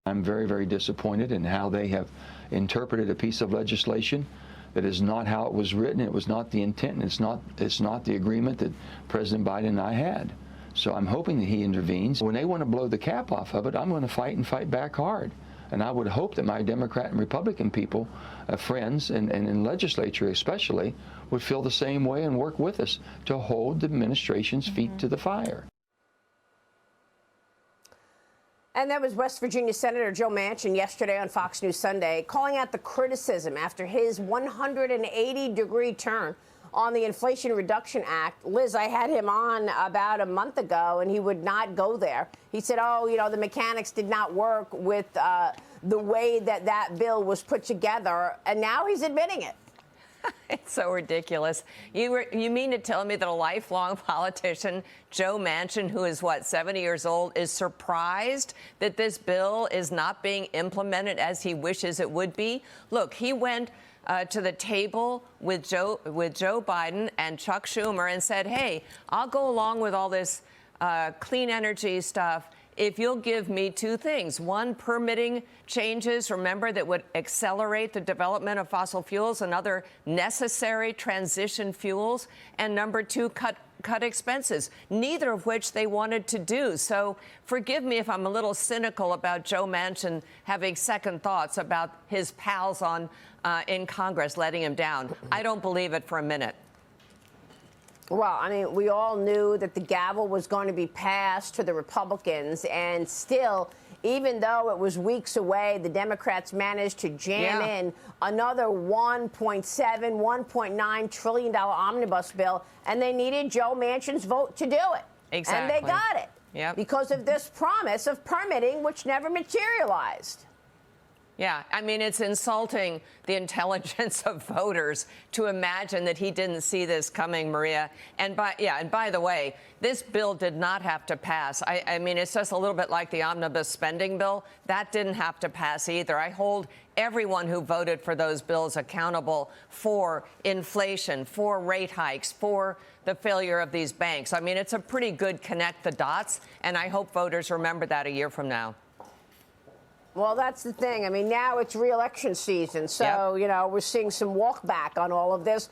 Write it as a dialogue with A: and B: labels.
A: I'm very, very disappointed in how they have interpreted a piece of legislation that is not how it was written. It was not the intent, and it's not the agreement that President Biden and I had. So I'm hoping that he intervenes. When they want to blow the cap off of it, I'm going to fight and fight back hard. And I would hope that my Democrat and Republican people, friends, and in legislature especially, would feel the same way and work with us to hold the administration's feet to the fire.
B: And that was West Virginia Senator Joe Manchin yesterday on Fox News Sunday, calling out the criticism after his 180-degree turn on the Inflation Reduction Act. Liz, I had him on about a month ago, and he would not go there. He said, oh, you know, the mechanics did not work with the way that that bill was put together, and now he's admitting it.
C: It's so ridiculous. You mean to tell me that a lifelong politician, Joe Manchin, who is, 70 years old, is surprised that this bill is not being implemented as he wishes it would be? Look, he went to the table with Joe Biden and Chuck Schumer and said, hey, I'll go along with all this clean energy stuff if you'll give me two things. One, permitting changes, remember, that would accelerate the development of fossil fuels and other necessary transition fuels. And number two, cut expenses, neither of which they wanted to do. So forgive me if I'm a little cynical about Joe Manchin having second thoughts about his pals in Congress letting him down. I don't believe it for a minute.
B: Well, I mean, we all knew that the gavel was going to be passed to the Republicans, and still, even though it was weeks away, the Democrats managed to jam in another $1.7, $1.9 trillion omnibus bill, and they needed Joe Manchin's vote to do it.
C: Exactly.
B: And they got it because of this promise of permitting, which never materialized.
C: Yeah, I mean, it's insulting the intelligence of voters to imagine that he didn't see this coming, Maria. And by the way, this bill did not have to pass. I mean, it's just a little bit like the omnibus spending bill. That didn't have to pass either. I hold everyone who voted for those bills accountable for inflation, for rate hikes, for the failure of these banks. I mean, it's a pretty good connect the dots, and I hope voters remember that a year from now.
B: Well, that's the thing. I mean, now it's re-election season. So, you know, we're seeing some walk back on all of this.